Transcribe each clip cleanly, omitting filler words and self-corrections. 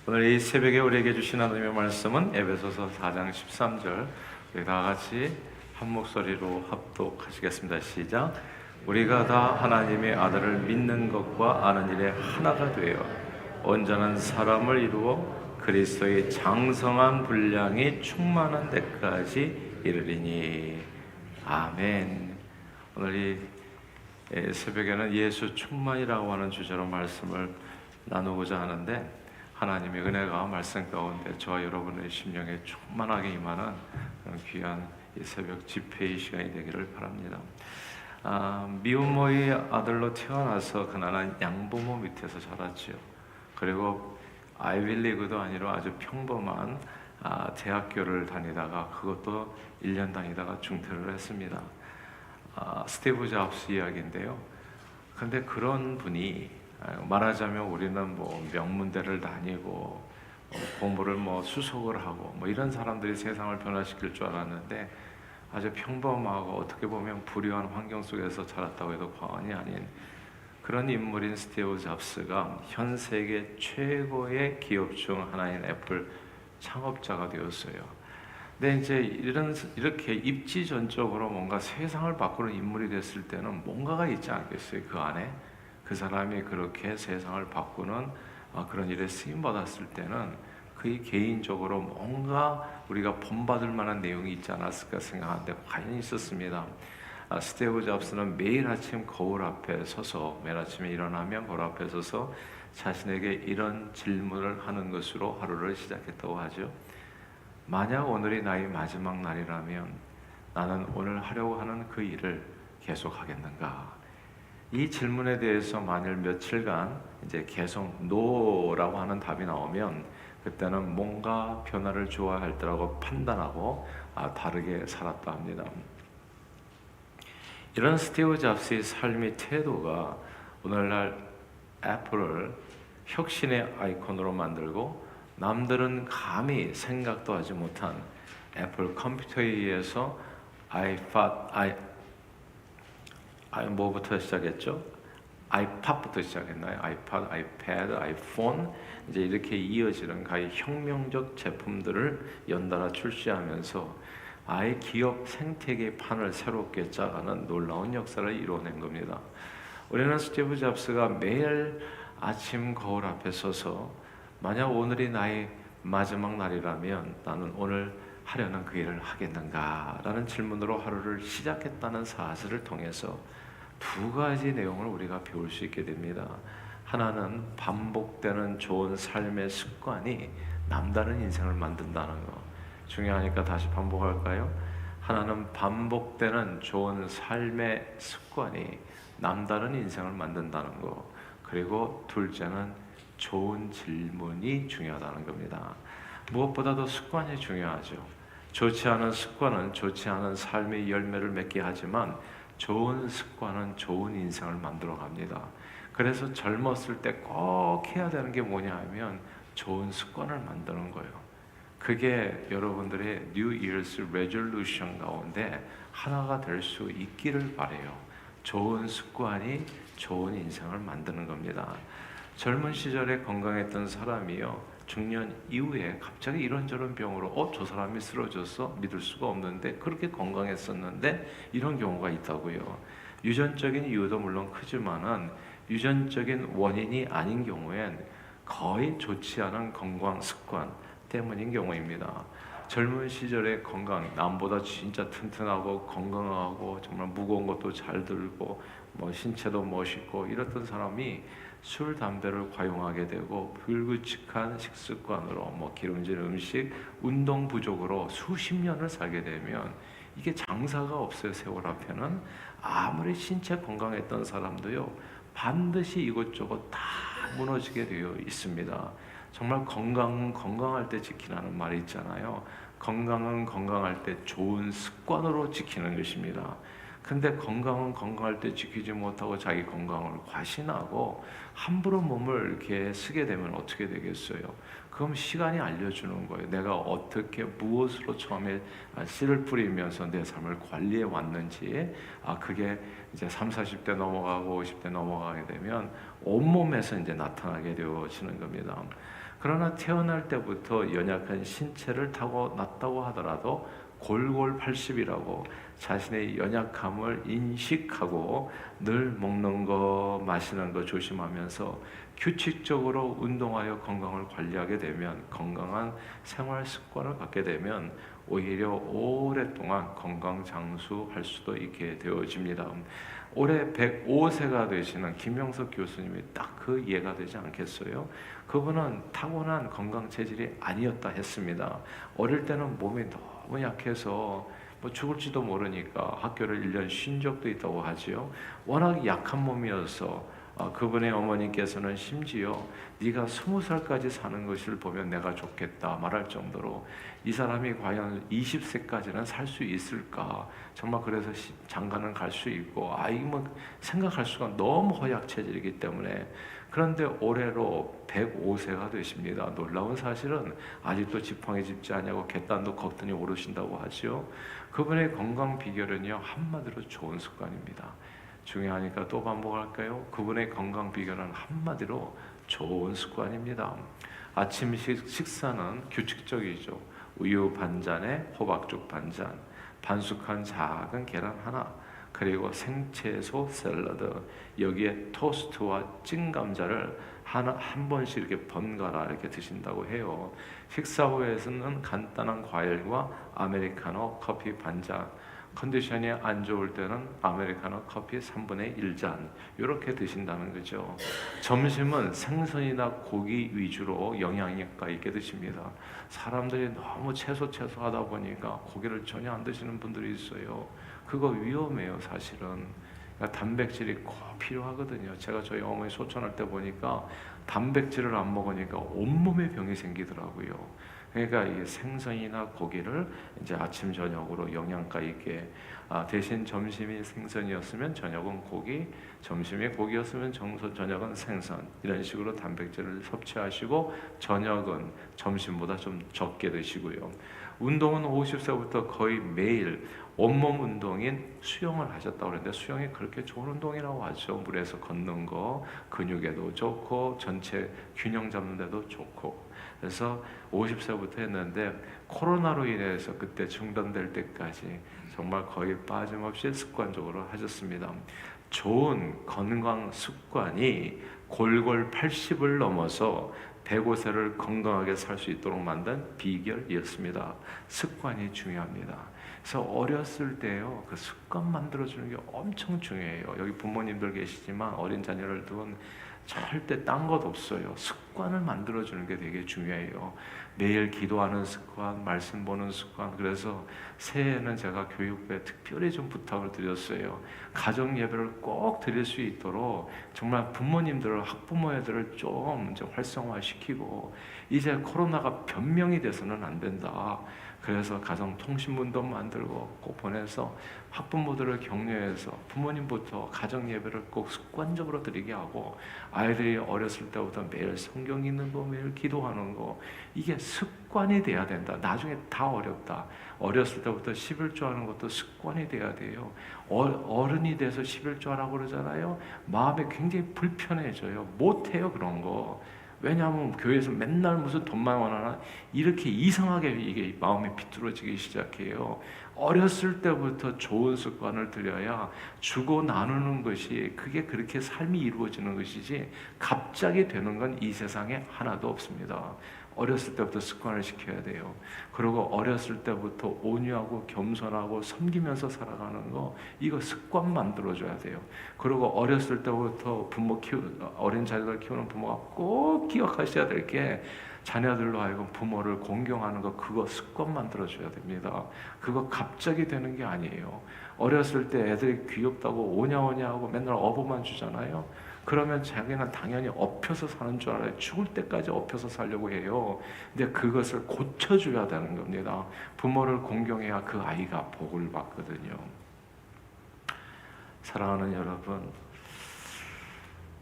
오늘 이 새벽에 우리에게 주신 하나님의 말씀은 에베소서 4장 13절. 우리 다 같이 한 목소리로 합독하시겠습니다. 시작. 우리가 다 하나님의 아들을 믿는 것과 아는 일에 하나가 되어 온전한 사람을 이루어 그리스도의 장성한 분량이 충만한 데까지 이르리니. 아멘. 오늘 이 새벽에는 예수 충만이라고 하는 주제로 말씀을 나누고자 하는데, 하나님의 은혜가 말씀 가운데 저와 여러분의 심령에 충만하게 임하는 그런 귀한 이 새벽 집회의 시간이 되기를 바랍니다. 미혼모의 아들로 태어나서 가난한 양부모 밑에서 자랐지요. 그리고 아이빌리그도 아니로 아주 평범한 대학교를 다니다가 그것도 1년 다니다가 중퇴를 했습니다. 스티브 잡스 이야기인데요. 근데 그런 분이 말하자면 우리는 뭐 명문대를 다니고 공부를 수속을 하고 이런 사람들이 세상을 변화시킬 줄 알았는데, 아주 평범하고 어떻게 보면 불우한 환경 속에서 자랐다고 해도 과언이 아닌 그런 인물인 스티브 잡스가 현 세계 최고의 기업 중 하나인 애플 창업자가 되었어요. 근데 이제 이렇게 입지전적으로 뭔가 세상을 바꾸는 인물이 됐을 때는 뭔가가 있지 않겠어요? 그 안에 그 사람이 그렇게 세상을 바꾸는 그런 일에 쓰임 받았을 때는 그의 개인적으로 뭔가 우리가 본받을 만한 내용이 있지 않았을까 생각하는데 과연 있었습니다. 스티브 잡스는 매일 아침 거울 앞에 서서, 매일 아침에 일어나면 거울 앞에 서서 자신에게 이런 질문을 하는 것으로 하루를 시작했다고 하죠. 만약 오늘이 나의 마지막 날이라면 나는 오늘 하려고 하는 그 일을 계속하겠는가? 이 질문에 대해서 만일 며칠간 이제 계속 노라고 하는 답이 나오면 그때는 뭔가 변화를 주어야 할 때라고 판단하고 다르게 살았다 합니다. 이런 스티브 잡스의 삶의 태도가 오늘날 애플을 혁신의 아이콘으로 만들고, 남들은 감히 생각도 하지 못한 애플 컴퓨터에 의해서 뭐부터 시작했죠? 아이팟부터 시작했나요? 아이팟, 아이패드, 아이폰, 이제 이렇게 이어지는 가히 혁명적 제품들을 연달아 출시하면서 아예 기업 생태계 판을 새롭게 짜가는 놀라운 역사를 이루어낸 겁니다. 우리는 스티브 잡스가 매일 아침 거울 앞에 서서 만약 오늘이 나의 마지막 날이라면 나는 오늘 하려는 그 일을 하겠는가? 라는 질문으로 하루를 시작했다는 사실을 통해서 두 가지 내용을 우리가 배울 수 있게 됩니다. 하나는 반복되는 좋은 삶의 습관이 남다른 인생을 만든다는 거. 중요하니까 다시 반복할까요? 하나는 반복되는 좋은 삶의 습관이 남다른 인생을 만든다는 거. 그리고 둘째는 좋은 질문이 중요하다는 겁니다. 무엇보다도 습관이 중요하죠. 좋지 않은 습관은 좋지 않은 삶의 열매를 맺게 하지만 좋은 습관은 좋은 인생을 만들어 갑니다. 그래서 젊었을 때 꼭 해야 되는 게 뭐냐 하면 좋은 습관을 만드는 거예요. 그게 여러분들의 New Year's Resolution 가운데 하나가 될 수 있기를 바라요. 좋은 습관이 좋은 인생을 만드는 겁니다. 젊은 시절에 건강했던 사람이요, 중년 이후에 갑자기 이런저런 병으로 저 사람이 쓰러졌어? 믿을 수가 없는데 그렇게 건강했었는데 이런 경우가 있다고요. 유전적인 이유도 물론 크지만은 유전적인 원인이 아닌 경우엔 거의 좋지 않은 건강 습관 때문인 경우입니다. 젊은 시절의 건강, 남보다 진짜 튼튼하고 건강하고 정말 무거운 것도 잘 들고 신체도 멋있고 이랬던 사람이 술, 담배를 과용하게 되고 불규칙한 식습관으로 기름진 음식, 운동 부족으로 수십 년을 살게 되면 이게 장사가 없어요. 세월 앞에는 아무리 신체 건강했던 사람도요 반드시 이것저것 다 무너지게 되어 있습니다. 정말 건강은 건강할 때 지키라는 말이 있잖아요. 건강은 건강할 때 좋은 습관으로 지키는 것입니다. 근데 건강은 건강할 때 지키지 못하고 자기 건강을 과신하고 함부로 몸을 이렇게 쓰게 되면 어떻게 되겠어요? 그럼 시간이 알려주는 거예요. 내가 어떻게 무엇으로 처음에 씨를 뿌리면서 내 삶을 관리해 왔는지. 그게 이제 30, 40대 넘어가고 50대 넘어가게 되면 온몸에서 이제 나타나게 되어지는 겁니다. 그러나 태어날 때부터 연약한 신체를 타고났다고 하더라도 골골 80이라고 자신의 연약함을 인식하고 늘 먹는 거 마시는 거 조심하면서 규칙적으로 운동하여 건강을 관리하게 되면, 건강한 생활 습관을 갖게 되면 오히려 오랫동안 건강 장수할 수도 있게 되어집니다. 올해 105세가 되시는 김영석 교수님이 딱 그 이해가 되지 않겠어요? 그분은 타고난 건강 체질이 아니었다 했습니다. 어릴 때는 몸이 너무 약해서 죽을지도 모르니까 학교를 1년 쉰 적도 있다고 하지요. 워낙 약한 몸이어서 그분의 어머니께서는 심지어 네가 20살까지 사는 것을 보면 내가 좋겠다 말할 정도로 이 사람이 과연 20세까지는 살 수 있을까, 정말 그래서 장가는 갈 수 있고 생각할 수가 너무 허약 체질이기 때문에. 그런데 올해로 105세가 되십니다. 놀라운 사실은 아직도 지팡이 짚지 않냐고 갯단도 걷더니 오르신다고 하지요. 그분의 건강 비결은요, 한마디로 좋은 습관입니다. 중요하니까 또 반복할까요? 그분의 건강 비결은 한마디로 좋은 습관입니다. 아침 식사는 규칙적이죠. 우유 반잔에 호박죽 반잔, 반숙한 작은 계란 하나, 그리고 생채소 샐러드, 여기에 토스트와 찐 감자를 한 번씩 이렇게 번갈아 이렇게 드신다고 해요. 식사 후에는 간단한 과일과 아메리카노 커피 반잔, 컨디션이 안 좋을 때는 아메리카노 커피 3분의 1잔 이렇게 드신다는 거죠. 점심은 생선이나 고기 위주로 영양가 있게 드십니다. 사람들이 너무 채소 하다 보니까 고기를 전혀 안 드시는 분들이 있어요. 그거 위험해요, 사실은. 그러니까 단백질이 꼭 필요하거든요. 제가 저희 어머니 소천할 때 보니까 단백질을 안 먹으니까 온몸에 병이 생기더라고요. 그러니까 이 생선이나 고기를 이제 아침 저녁으로 영양가 있게, 대신 점심이 생선이었으면 저녁은 고기, 점심이 고기였으면 저녁은 생선, 이런 식으로 단백질을 섭취하시고 저녁은 점심보다 좀 적게 드시고요. 운동은 50세부터 거의 매일 온몸 운동인 수영을 하셨다고 그러는데, 수영이 그렇게 좋은 운동이라고 하죠. 물에서 걷는 거 근육에도 좋고 전체 균형 잡는 데도 좋고. 그래서 50세부터 했는데 코로나로 인해서 그때 중단될 때까지 정말 거의 빠짐없이 습관적으로 하셨습니다. 좋은 건강 습관이 골골 80을 넘어서 105세를 건강하게 살 수 있도록 만든 비결이었습니다. 습관이 중요합니다. 그래서 어렸을 때요, 그 습관 만들어주는 게 엄청 중요해요. 여기 부모님들 계시지만 어린 자녀를 둔 절대 딴 것 없어요. 습관을 만들어주는 게 되게 중요해요. 매일 기도하는 습관, 말씀 보는 습관. 그래서 새해에는 제가 교육부에 특별히 좀 부탁을 드렸어요. 가정 예배를 꼭 드릴 수 있도록 정말 부모님들을, 학부모들을 좀 이제 활성화시키고, 이제 코로나가 변명이 돼서는 안 된다. 그래서 가정통신문도 만들고 꼭 보내서 학부모들을 격려해서 부모님부터 가정 예배를 꼭 습관적으로 드리게 하고, 아이들이 어렸을 때부터 매일 성경 읽는 거, 매일 기도하는 거, 이게 습관이 돼야 된다. 나중에 다 어렵다. 어렸을 때부터 11조 하는 것도 습관이 돼야 돼요. 어른이 돼서 11조 하라고 그러잖아요. 마음이 굉장히 불편해져요. 못해요, 그런 거. 왜냐하면 교회에서 맨날 무슨 돈만 원하나 이렇게 이상하게 이게 마음이 비뚤어지기 시작해요. 어렸을 때부터 좋은 습관을 들여야 주고 나누는 것이, 그게 그렇게 삶이 이루어지는 것이지 갑자기 되는 건 이 세상에 하나도 없습니다. 어렸을 때부터 습관을 시켜야 돼요. 그리고 어렸을 때부터 온유하고 겸손하고 섬기면서 살아가는 거, 이거 습관 만들어줘야 돼요. 그리고 어렸을 때부터 어린 자녀들 키우는 부모가 꼭 기억하셔야 될 게, 자녀들로 하여금 부모를 공경하는 거, 그거 습관 만들어줘야 됩니다. 그거 갑자기 되는 게 아니에요. 어렸을 때 애들이 귀엽다고 오냐오냐 하고 맨날 어부만 주잖아요. 그러면 자기는 당연히 업혀서 사는 줄 알아요. 죽을 때까지 업혀서 살려고 해요. 근데 그것을 고쳐줘야 되는 겁니다. 부모를 공경해야 그 아이가 복을 받거든요. 사랑하는 여러분,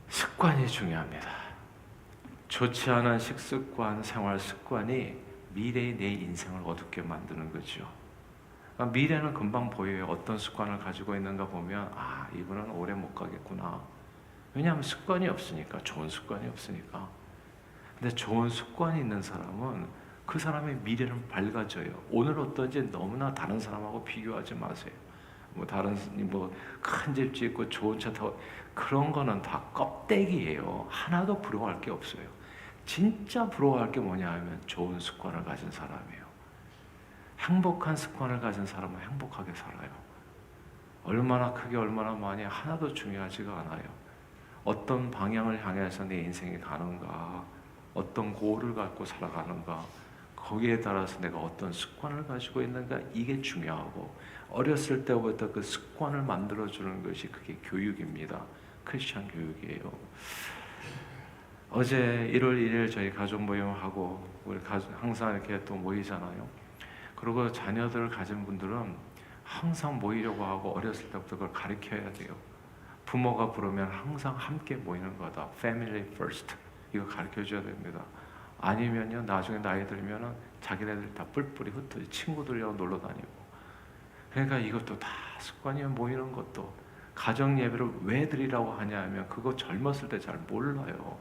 습관이 중요합니다. 좋지 않은 식습관, 생활 습관이 미래의 내 인생을 어둡게 만드는 거죠. 미래는 금방 보여요. 어떤 습관을 가지고 있는가 보면 이분은 오래 못 가겠구나. 왜냐하면 습관이 없으니까, 좋은 습관이 없으니까. 근데 좋은 습관이 있는 사람은 그 사람의 미래는 밝아져요. 오늘 어떤지 너무나 다른 사람하고 비교하지 마세요. 다른 큰 집 짓고 좋은 차 타고 그런 거는 다 껍데기예요. 하나도 부러워할 게 없어요. 진짜 부러워할 게 뭐냐 하면 좋은 습관을 가진 사람이에요. 행복한 습관을 가진 사람은 행복하게 살아요. 얼마나 크게 얼마나 많이 하나도 중요하지가 않아요. 어떤 방향을 향해서 내 인생이 가는가, 어떤 고를 갖고 살아가는가, 거기에 따라서 내가 어떤 습관을 가지고 있는가, 이게 중요하고, 어렸을 때부터 그 습관을 만들어주는 것이 그게 교육입니다. 크리스천 교육이에요. 어제 1월 1일 저희 가족 모임하고 우리 항상 이렇게 또 모이잖아요. 그리고 자녀들을 가진 분들은 항상 모이려고 하고 어렸을 때부터 그걸 가르쳐야 돼요. 부모가 부르면 항상 함께 모이는 거다. Family first. 이거 가르쳐줘야 됩니다. 아니면요, 나중에 나이 들면은 자기네들 다 뿔뿔이 흩어져 친구들이랑 놀러 다니고. 그러니까 이것도 다 습관이에요. 모이는 것도. 가정 예배를 왜 드리라고 하냐 하면 그거 젊었을 때 잘 몰라요.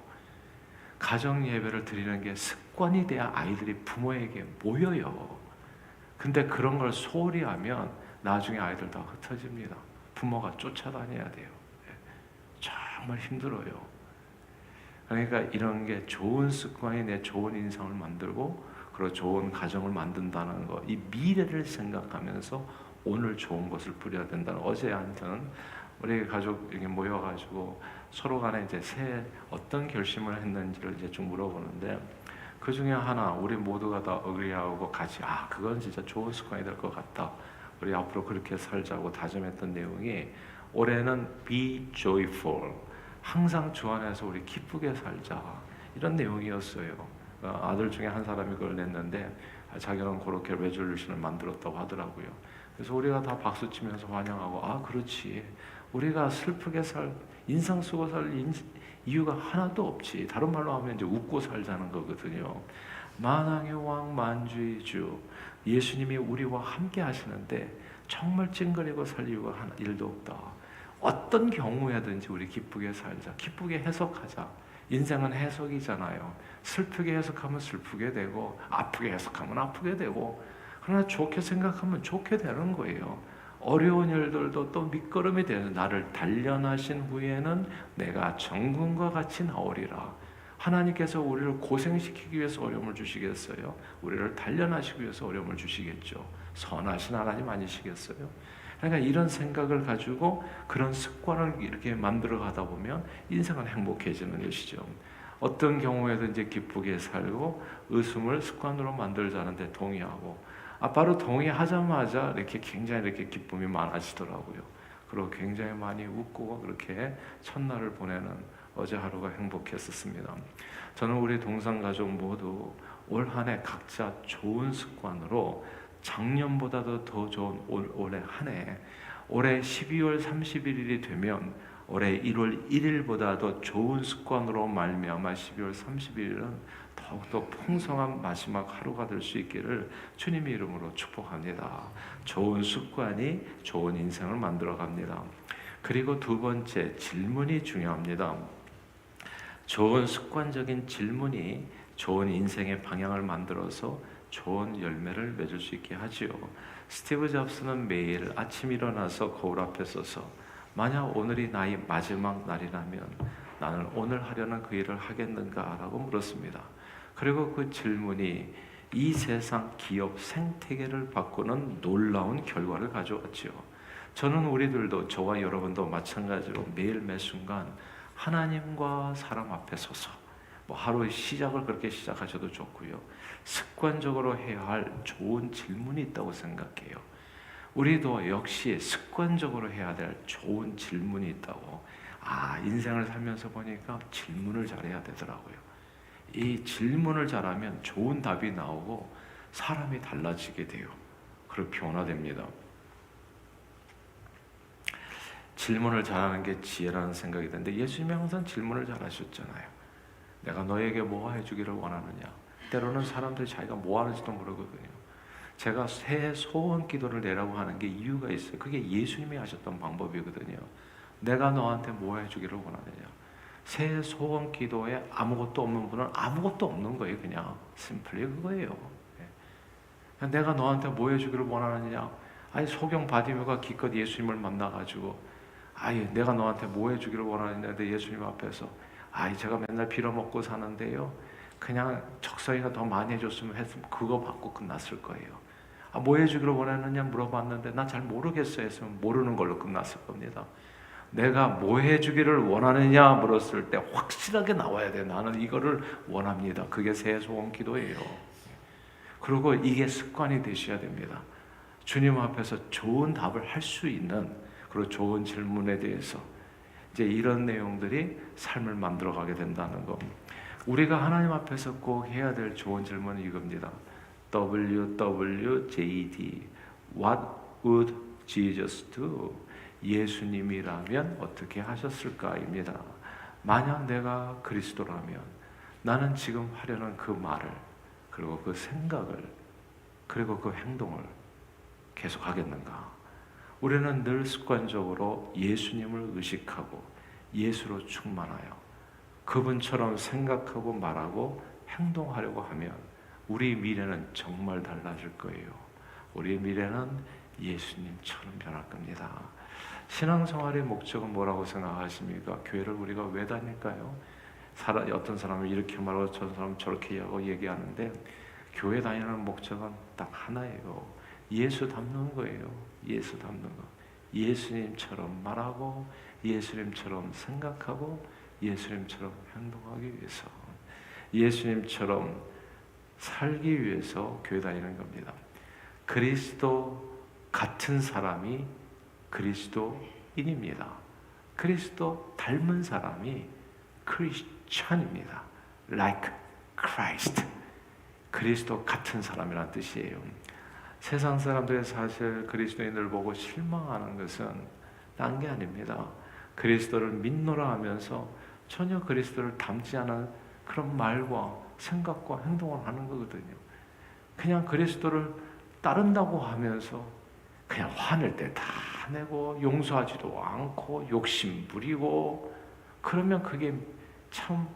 가정 예배를 드리는 게 습관이 돼야 아이들이 부모에게 모여요. 근데 그런 걸 소홀히 하면 나중에 아이들 다 흩어집니다. 부모가 쫓아다녀야 돼요. 정말 힘들어요. 그러니까 이런 게 좋은 습관이 내 좋은 인상을 만들고 그리고 좋은 가정을 만든다는 거, 이 미래를 생각하면서 오늘 좋은 것을 뿌려야 된다는. 어제 한테는 우리 가족 이렇게 모여가지고 서로 간에 이제 새해 어떤 결심을 했는지를 이제 좀 물어보는데, 그 중에 하나 우리 모두가 다 어그리하고 같이 그건 진짜 좋은 습관이 될 것 같다. 우리 앞으로 그렇게 살자고 다짐했던 내용이, 올해는 be joyful. 항상 주 안에서 우리 기쁘게 살자. 이런 내용이었어요. 아들 중에 한 사람이 그걸 냈는데 자기는 그렇게 레졸루션을 만들었다고 하더라고요. 그래서 우리가 다 박수 치면서 환영하고, 그렇지. 우리가 슬프게 인상 쓰고 살 이유가 하나도 없지. 다른 말로 하면 이제 웃고 살자는 거거든요. 만왕의 왕 만주의 주 예수님이 우리와 함께 하시는데 정말 찡그리고 살 이유가 일도 없다. 어떤 경우에든지 우리 기쁘게 살자. 기쁘게 해석하자. 인생은 해석이잖아요. 슬프게 해석하면 슬프게 되고 아프게 해석하면 아프게 되고, 그러나 좋게 생각하면 좋게 되는 거예요. 어려운 일들도 또 밑거름이 되는, 나를 단련하신 후에는 내가 정금과 같이 나오리라. 하나님께서 우리를 고생시키기 위해서 어려움을 주시겠어요? 우리를 단련하시기 위해서 어려움을 주시겠죠. 선하신 하나님 아니시겠어요? 그러니까 이런 생각을 가지고 그런 습관을 이렇게 만들어 가다 보면 인생은 행복해지는 것이죠. 어떤 경우에든지 기쁘게 살고 웃음을 습관으로 만들자는데 동의하고, 바로 동의하자마자 이렇게 굉장히 이렇게 기쁨이 많아지더라고요. 그리고 굉장히 많이 웃고 그렇게 첫날을 보내는 어제 하루가 행복했었습니다. 저는 우리 동상 가족 모두 올 한 해 각자 좋은 습관으로 작년보다도 더 좋은 올해 한 해, 올해 12월 31일이 되면 올해 1월 1일보다도 좋은 습관으로 말미암아 12월 31일은 더욱더 풍성한 마지막 하루가 될 수 있기를 주님의 이름으로 축복합니다. 좋은 습관이 좋은 인생을 만들어 갑니다. 그리고 두 번째, 질문이 중요합니다. 좋은 습관적인 질문이 좋은 인생의 방향을 만들어서 좋은 열매를 맺을 수 있게 하지요. 스티브 잡스는 매일 아침 일어나서 거울 앞에 서서 만약 오늘이 나의 마지막 날이라면 나는 오늘 하려는 그 일을 하겠는가? 라고 물었습니다. 그리고 그 질문이 이 세상 기업 생태계를 바꾸는 놀라운 결과를 가져왔죠. 저는 우리들도, 저와 여러분도 마찬가지로 매일 매 순간 하나님과 사람 앞에 서서 하루의 시작을 그렇게 시작하셔도 좋고요. 습관적으로 해야 할 좋은 질문이 있다고 생각해요. 우리도 역시 습관적으로 해야 될 좋은 질문이 있다고. 인생을 살면서 보니까 질문을 잘해야 되더라고요. 이 질문을 잘하면 좋은 답이 나오고 사람이 달라지게 돼요. 그렇게 변화됩니다. 질문을 잘하는 게 지혜라는 생각이 드는데 예수님이 항상 질문을 잘하셨잖아요. 내가 너에게 뭐 해주기를 원하느냐. 때로는 사람들이 자기가 뭐 하는지도 모르거든요. 제가 새 소원 기도를 내라고 하는 게 이유가 있어요. 그게 예수님이 하셨던 방법이거든요. 내가 너한테 뭐 해주기를 원하느냐. 새 소원 기도에 아무것도 없는 분은 아무것도 없는 거예요. 그냥 심플리 그거예요. 내가 너한테 뭐 해주기를 원하느냐. 아니 소경 바디메오가 기껏 예수님을 만나가지고 아니 내가 너한테 뭐 해주기를 원하느냐. 내 예수님 앞에서 아이 제가 맨날 빌어먹고 사는데요. 그냥 적성이가 더 많이 해줬으면 했으면 그거 받고 끝났을 거예요. 뭐 해주기를 원하느냐 물어봤는데 나 잘 모르겠어요 했으면 모르는 걸로 끝났을 겁니다. 내가 뭐 해주기를 원하느냐 물었을 때 확실하게 나와야 돼. 나는 이거를 원합니다. 그게 새 소원 기도예요. 그리고 이게 습관이 되셔야 됩니다. 주님 앞에서 좋은 답을 할 수 있는 그리고 좋은 질문에 대해서 이제 이런 내용들이 삶을 만들어가게 된다는 거. 우리가 하나님 앞에서 꼭 해야 될 좋은 질문은 이겁니다. WWJD What would Jesus do? 예수님이라면 어떻게 하셨을까입니다. 만약 내가 그리스도라면 나는 지금 하려는 그 말을 그리고 그 생각을 그리고 그 행동을 계속 하겠는가? 우리는 늘 습관적으로 예수님을 의식하고 예수로 충만하여 그분처럼 생각하고 말하고 행동하려고 하면 우리 미래는 정말 달라질 거예요. 우리의 미래는 예수님처럼 변할 겁니다. 신앙생활의 목적은 뭐라고 생각하십니까? 교회를 우리가 왜 다닐까요? 어떤 사람은 이렇게 말하고 어떤 사람은 저렇게 하고 얘기하는데 교회 다니는 목적은 딱 하나예요. 예수 닮는 거예요. 예수 닮는 거. 예수님처럼 말하고 예수님처럼 생각하고 예수님처럼 행동하기 위해서 예수님처럼 살기 위해서 교회 다니는 겁니다. 그리스도 같은 사람이 그리스도인입니다. 그리스도 닮은 사람이 크리스찬입니다. Like Christ. 그리스도 같은 사람이라는 뜻이에요. 세상 사람들이 사실 그리스도인을 보고 실망하는 것은 딴 게 아닙니다. 그리스도를 믿노라 하면서 전혀 그리스도를 닮지 않은 그런 말과 생각과 행동을 하는 거거든요. 그냥 그리스도를 따른다고 하면서 그냥 화낼 때 다 내고 용서하지도 않고 욕심 부리고 그러면 그게 참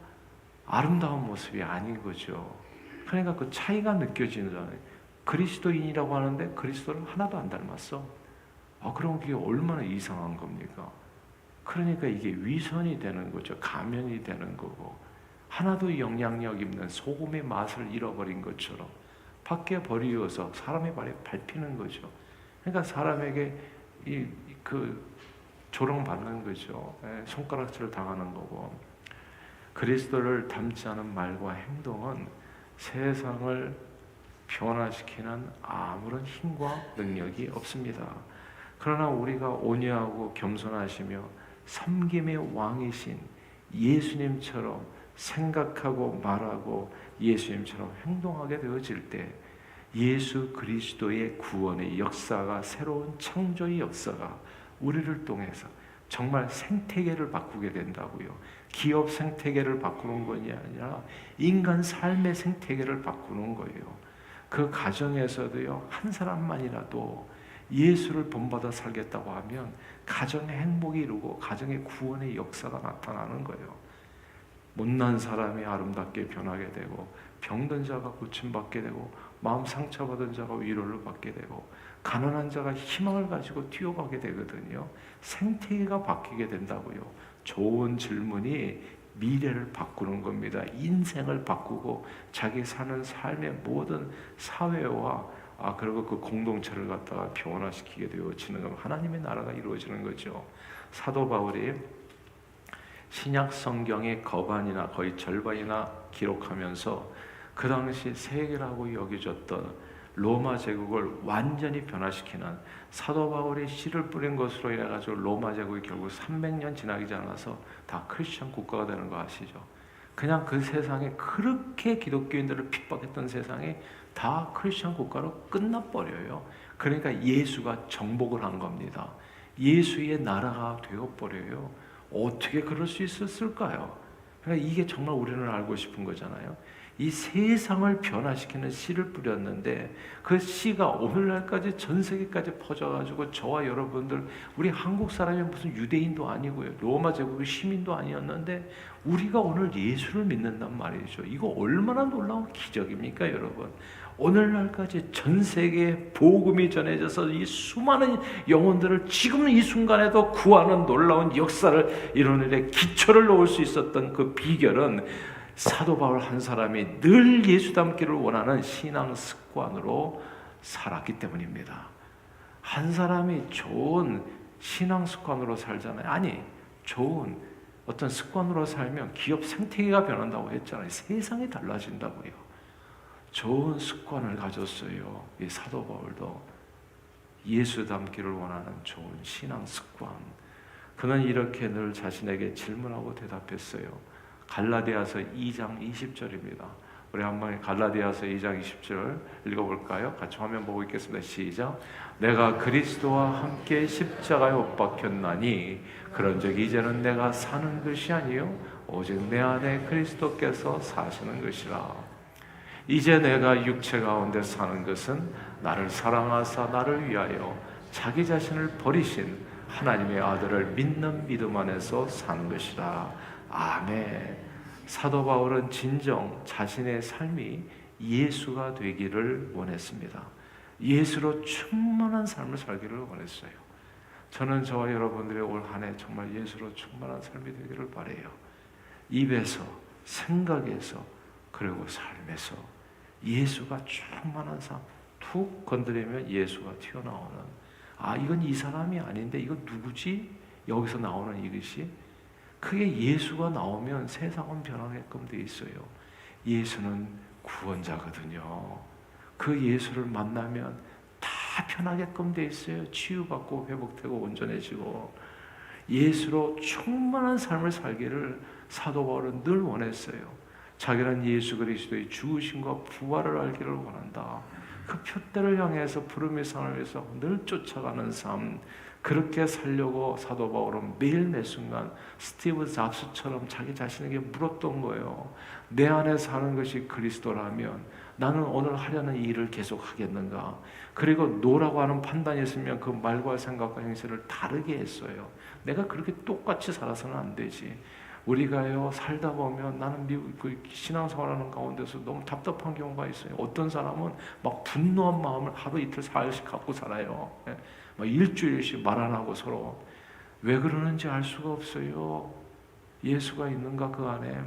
아름다운 모습이 아닌 거죠. 그러니까 그 차이가 느껴지잖아요. 그리스도인이라고 하는데 그리스도를 하나도 안 닮았어. 그럼 그게 얼마나 이상한 겁니까? 그러니까 이게 위선이 되는 거죠. 가면이 되는 거고 하나도 영향력 없는 소금의 맛을 잃어버린 것처럼 밖에 버리어서 사람의 발에 밟히는 거죠. 그러니까 사람에게 조롱받는 거죠. 손가락질 당하는 거고. 그리스도를 닮지 않은 말과 행동은 세상을 변화시키는 아무런 힘과 능력이 없습니다. 그러나 우리가 온유하고 겸손하시며 섬김의 왕이신 예수님처럼 생각하고 말하고 예수님처럼 행동하게 되어질 때 예수 그리스도의 구원의 역사가 새로운 창조의 역사가 우리를 통해서 정말 생태계를 바꾸게 된다고요. 기업 생태계를 바꾸는 것이 아니라 인간 삶의 생태계를 바꾸는 거예요. 그 가정에서도요, 한 사람만이라도 예수를 본받아 살겠다고 하면 가정의 행복이 이루고 가정의 구원의 역사가 나타나는 거예요. 못난 사람이 아름답게 변하게 되고 병든 자가 고침받게 되고 마음 상처받은 자가 위로를 받게 되고 가난한 자가 희망을 가지고 뛰어가게 되거든요. 생태계가 바뀌게 된다고요. 좋은 질문이 미래를 바꾸는 겁니다. 인생을 바꾸고 자기 사는 삶의 모든 사회와 그리고 그 공동체를 갖다가 변화시키게 되어지는 것, 하나님의 나라가 이루어지는 거죠. 사도 바울이 신약 성경의 거반이나 거의 절반이나 기록하면서 그 당시 세계라고 여겨졌던 로마 제국을 완전히 변화시키는 사도 바울이 씨를 뿌린 것으로 인해 가지고 로마 제국이 결국 300년 지나지 않아서 다 크리스천 국가가 되는 거 아시죠? 그냥 그 세상에 그렇게 기독교인들을 핍박했던 세상에 다 크리스천 국가로 끝나버려요. 그러니까 예수가 정복을 한 겁니다. 예수의 나라가 되어버려요. 어떻게 그럴 수 있었을까요? 그러니까 이게 정말 우리는 알고 싶은 거잖아요. 이 세상을 변화시키는 씨를 뿌렸는데 그 씨가 오늘날까지 전 세계까지 퍼져가지고 저와 여러분들, 우리 한국 사람이 무슨 유대인도 아니고요, 로마 제국의 시민도 아니었는데 우리가 오늘 예수를 믿는단 말이죠. 이거 얼마나 놀라운 기적입니까, 여러분? 오늘날까지 전 세계에 복음이 전해져서 이 수많은 영혼들을 지금 이 순간에도 구하는 놀라운 역사를 이루는 기초를 놓을 수 있었던 그 비결은 사도 바울 한 사람이 늘 예수 닮기를 원하는 신앙 습관으로 살았기 때문입니다. 한 사람이 좋은 신앙 습관으로 살잖아요. 아니, 좋은 어떤 습관으로 살면 기업 생태계가 변한다고 했잖아요. 세상이 달라진다고요. 좋은 습관을 가졌어요. 이 사도 바울도 예수 닮기를 원하는 좋은 신앙 습관. 그는 이렇게 늘 자신에게 질문하고 대답했어요. 갈라디아서 2장 20절입니다. 우리 한번 갈라디아서 2장 20절 읽어볼까요? 같이 화면 보고 있겠습니다. 시작. 내가 그리스도와 함께 십자가에 못 박혔나니 그런즉 이제는 내가 사는 것이 아니요 오직 내 안에 그리스도께서 사시는 것이라. 이제 내가 육체 가운데 사는 것은 나를 사랑하사 나를 위하여 자기 자신을 버리신 하나님의 아들을 믿는 믿음 안에서 사는 것이라. 아멘. 사도 바울은 진정 자신의 삶이 예수가 되기를 원했습니다. 예수로 충만한 삶을 살기를 원했어요. 저는 저와 여러분들의 올 한 해 정말 예수로 충만한 삶이 되기를 바라요. 입에서, 생각에서, 그리고 삶에서 예수가 충만한 삶, 툭 건드리면 예수가 튀어나오는, 아, 이건 이 사람이 아닌데 이건 누구지? 여기서 나오는 이것이, 그게 예수가 나오면 세상은 변하게끔 돼 있어요. 예수는 구원자거든요. 그 예수를 만나면 다 변하게끔 돼 있어요. 치유받고 회복되고 온전해지고. 예수로 충만한 삶을 살기를 사도 바울은 늘 원했어요. 자기는 예수 그리스도의 죽으심과 부활을 알기를 원한다. 그 표대를 향해서 부름의 상을 위해서 늘 쫓아가는 삶, 그렇게 살려고 사도 바울은 매일 매 순간 스티브 잡스처럼 자기 자신에게 물었던 거예요. 내 안에 사는 것이 그리스도라면 나는 오늘 하려는 이 일을 계속 하겠는가? 그리고 노라고 하는 판단이 있으면 그 말과 생각과 행실을 다르게 했어요. 내가 그렇게 똑같이 살아서는 안 되지. 우리가요 살다 보면, 나는 그 신앙생활하는 가운데서 너무 답답한 경우가 있어요. 어떤 사람은 막 분노한 마음을 하루 이틀 사흘씩 갖고 살아요. 막 일주일씩 말 안 하고 서로. 왜 그러는지 알 수가 없어요. 예수가 있는가 그 안에?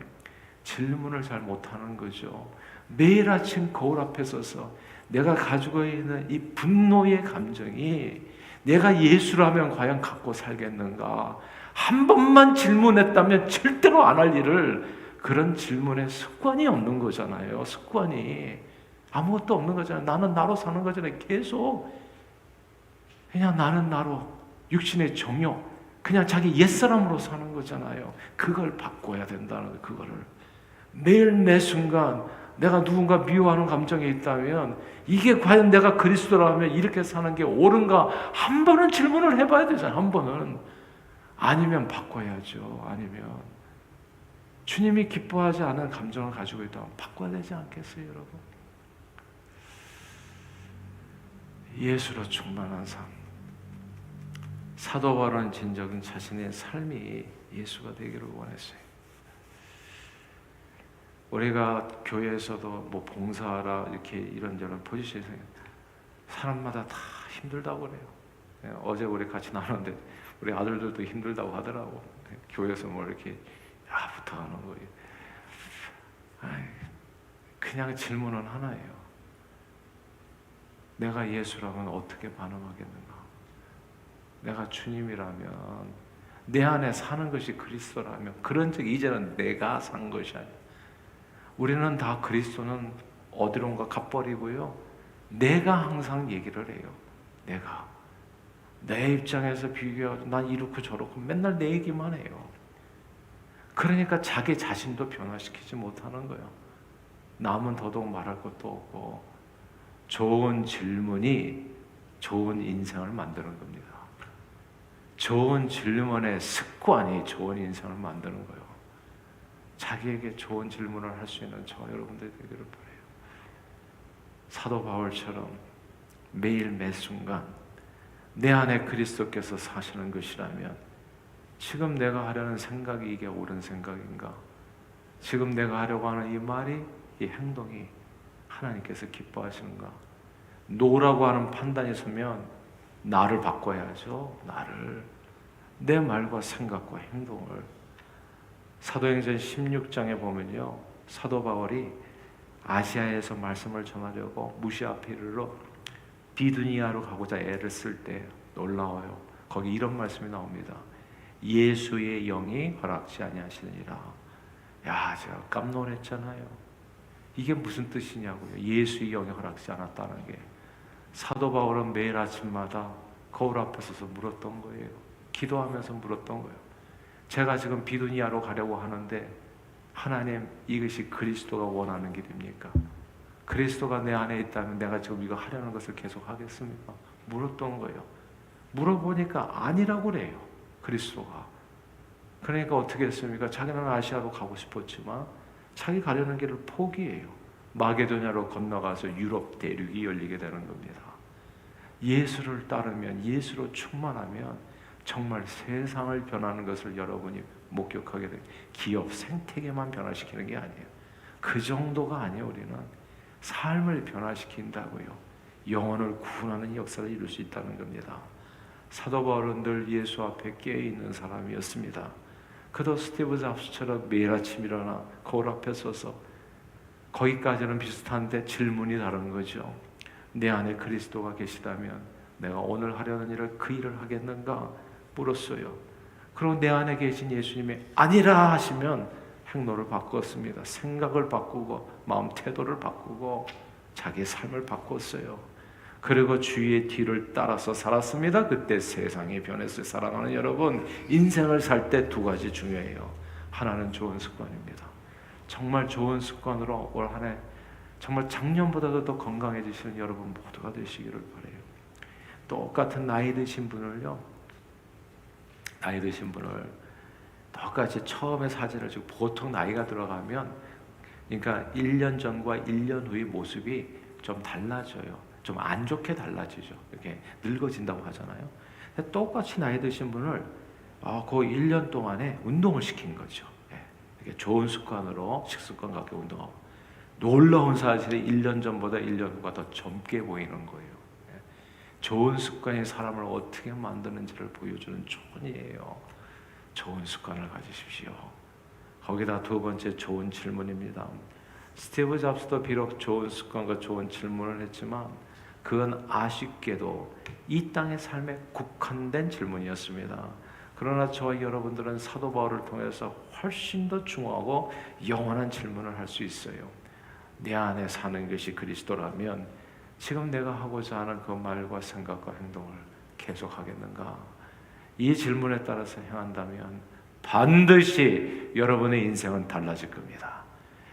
질문을 잘 못하는 거죠. 매일 아침 거울 앞에 서서 내가 가지고 있는 이 분노의 감정이 내가 예수라면 과연 갖고 살겠는가? 한 번만 질문했다면 절대로 안 할 일을, 그런 질문에 습관이 없는 거잖아요. 습관이 아무것도 없는 거잖아요. 나는 나로 사는 거잖아요. 계속 그냥 나는 나로, 육신의 정욕, 그냥 자기 옛사람으로 사는 거잖아요. 그걸 바꿔야 된다는 거예요. 그거를 매일 매 순간 내가 누군가 미워하는 감정이 있다면 이게 과연 내가 그리스도라면 이렇게 사는 게 옳은가? 한 번은 질문을 해봐야 되잖아요. 한 번은. 아니면 바꿔야죠. 아니면 주님이 기뻐하지 않은 감정을 가지고 있다면 바꿔야 되지 않겠어요, 여러분? 예수로 충만한 삶. 사도 바울은 진정은 자신의 삶이 예수가 되기를 원했어요. 우리가 교회에서도 뭐 봉사하라 이렇게 이런저런 포지션에서 사람마다 다 힘들다고 그래요. 어제 우리 같이 나눴는데 우리 아들들도 힘들다고 하더라고. 교회에서 뭐 이렇게 야부터 하는 거예요. 그냥 질문은 하나예요. 내가 예수라면 어떻게 반응하겠는가? 내가 주님이라면, 내 안에 사는 것이 그리스도라면, 그런즉 이제는 내가 산 것이 아니야. 우리는 다 그리스도는 어디론가 가버리고요, 내가 항상 얘기를 해요. 내가 내 입장에서 비교하고 난 이렇고 저렇고 맨날 내 얘기만 해요. 그러니까 자기 자신도 변화시키지 못하는 거예요. 남은 더더욱 말할 것도 없고. 좋은 질문이 좋은 인생을 만드는 겁니다. 좋은 질문의 습관이 좋은 인생을 만드는 거예요. 자기에게 좋은 질문을 할 수 있는 저 여러분들이 되기를 바라요. 사도 바울처럼 매일 매 순간 내 안에 그리스도께서 사시는 것이라면 지금 내가 하려는 생각이 이게 옳은 생각인가? 지금 내가 하려고 하는 이 말이, 이 행동이 하나님께서 기뻐하시는가? 노라고 하는 판단이 서면 나를 바꿔야죠. 나를. 내 말과 생각과 행동을. 사도행전 16장에 보면요, 사도 바울이 아시아에서 말씀을 전하려고 무시아피르로 비두니아로 가고자 애를 쓸 때 놀라워요. 거기 이런 말씀이 나옵니다. 예수의 영이 허락지 아니하시느니라. 야, 제가 깜놀했잖아요. 이게 무슨 뜻이냐고요. 예수의 영이 허락지 않았다는 게. 사도 바울은 매일 아침마다 거울 앞에 서서 물었던 거예요. 기도하면서 물었던 거예요. 제가 지금 비두니아로 가려고 하는데 하나님, 이것이 그리스도가 원하는 길입니까? 그리스도가 내 안에 있다면 내가 지금 이거 하려는 것을 계속 하겠습니까? 물었던 거예요. 물어보니까 아니라고 그래요. 그리스도가. 그러니까 어떻게 했습니까? 자기는 아시아로 가고 싶었지만 자기 가려는 길을 포기해요. 마게도냐로 건너가서 유럽 대륙이 열리게 되는 겁니다. 예수를 따르면, 예수로 충만하면 정말 세상을 변하는 것을 여러분이 목격하게 돼요. 기업 생태계만 변화시키는 게 아니에요. 그 정도가 아니에요. 우리는 삶을 변화시킨다고요. 영혼을 구원하는 역사를 이룰 수 있다는 겁니다. 사도 바울은 늘 예수 앞에 깨어있는 사람이었습니다. 그도 스티브 잡스처럼 매일 아침 일어나 거울 앞에 서서, 거기까지는 비슷한데 질문이 다른 거죠. 내 안에 그리스도가 계시다면 내가 오늘 하려는 일을 그 일을 하겠는가 물었어요. 그리고 내 안에 계신 예수님이 아니라 하시면 행로를 바꿨습니다. 생각을 바꾸고 마음 태도를 바꾸고 자기의 삶을 바꿨어요. 그리고 주의 뒤를 따라서 살았습니다. 그때 세상이 변했어요. 사랑하는 여러분, 인생을 살 때 두 가지 중요해요. 하나는 좋은 습관입니다. 정말 좋은 습관으로 올 한 해 정말 작년보다도 더 건강해지시는 여러분 모두가 되시기를 바라요. 똑같은 나이 드신 분을 똑같이 처음에 사진을 찍고, 보통 나이가 들어가면, 그러니까 1년 전과 1년 후의 모습이 좀 달라져요. 좀 안 좋게 달라지죠. 이렇게 늙어진다고 하잖아요. 근데 똑같이 나이 드신 분을 그 1년 동안에 운동을 시킨 거죠. 이렇게 좋은 습관으로 식습관 갖게 운동하고, 놀라운 사실이 1년 전보다 1년 후가 더 젊게 보이는 거예요. 좋은 습관이 사람을 어떻게 만드는지를 보여주는 조언이에요. 좋은 습관을 가지십시오. 거기다 두 번째 좋은 질문입니다. 스티브 잡스도 비록 좋은 습관과 좋은 질문을 했지만 그건 아쉽게도 이 땅의 삶에 국한된 질문이었습니다. 그러나 저와 여러분들은 사도 바울을 통해서 훨씬 더 중요하고 영원한 질문을 할 수 있어요. 내 안에 사는 것이 그리스도라면 지금 내가 하고자 하는 그 말과 생각과 행동을 계속하겠는가? 이 질문에 따라서 행한다면 반드시 여러분의 인생은 달라질 겁니다.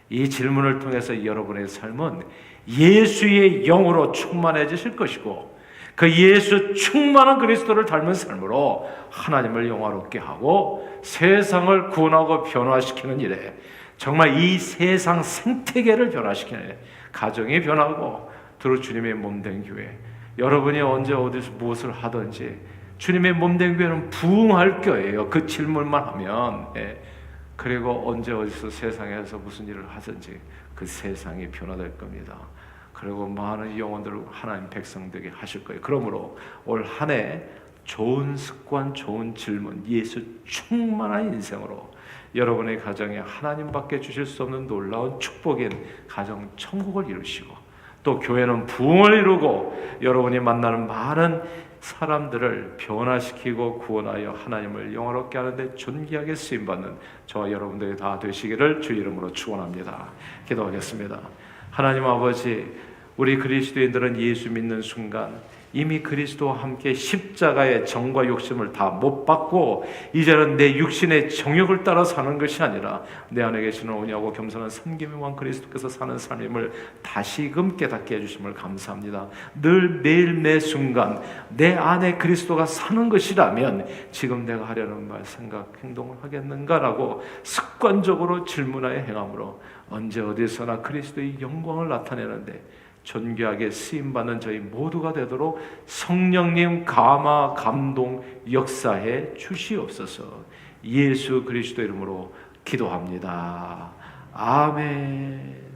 이 질문을 통해서 여러분의 삶은 예수의 영으로 충만해지실 것이고, 그 예수 충만한 그리스도를 닮은 삶으로 하나님을 영화롭게 하고 세상을 구원하고 변화시키는 일에, 정말 이 세상 생태계를 변화시키는 일에, 가정이 변하고 두루 주님의 몸된 교회, 여러분이 언제 어디서 무엇을 하든지 주님의 몸된 교회는 부흥할 거예요. 그 질문만 하면. 그리고 언제 어디서 세상에서 무슨 일을 하든지 그 세상이 변화될 겁니다. 그리고 많은 영혼들을 하나님 백성 되게 하실 거예요. 그러므로 올 한 해 좋은 습관, 좋은 질문, 예수 충만한 인생으로 여러분의 가정에 하나님밖에 주실 수 없는 놀라운 축복인 가정 천국을 이루시고, 또 교회는 부흥을 이루고 여러분이 만나는 많은 사람들을 변화시키고 구원하여 하나님을 영화롭게 하는데 존귀하게 쓰임받는 저와 여러분들이 다 되시기를 주 이름으로 축원합니다. 기도하겠습니다. 하나님 아버지, 우리 그리스도인들은 예수 믿는 순간 이미 그리스도와 함께 십자가의 정과 욕심을 다 못 받고 이제는 내 육신의 정욕을 따라 사는 것이 아니라 내 안에 계시는 온유하고 겸손한 섬김의 왕 그리스도께서 사는 삶임을 다시금 깨닫게 해주심을 감사합니다. 늘 매일 매 순간 내 안에 그리스도가 사는 것이라면 지금 내가 하려는 말, 생각, 행동을 하겠는가라고 습관적으로 질문하여 행함으로 언제 어디서나 그리스도의 영광을 나타내는데 존귀하게 쓰임받는 저희 모두가 되도록 성령님 감화 감동 역사해 주시옵소서. 예수 그리스도 이름으로 기도합니다. 아멘.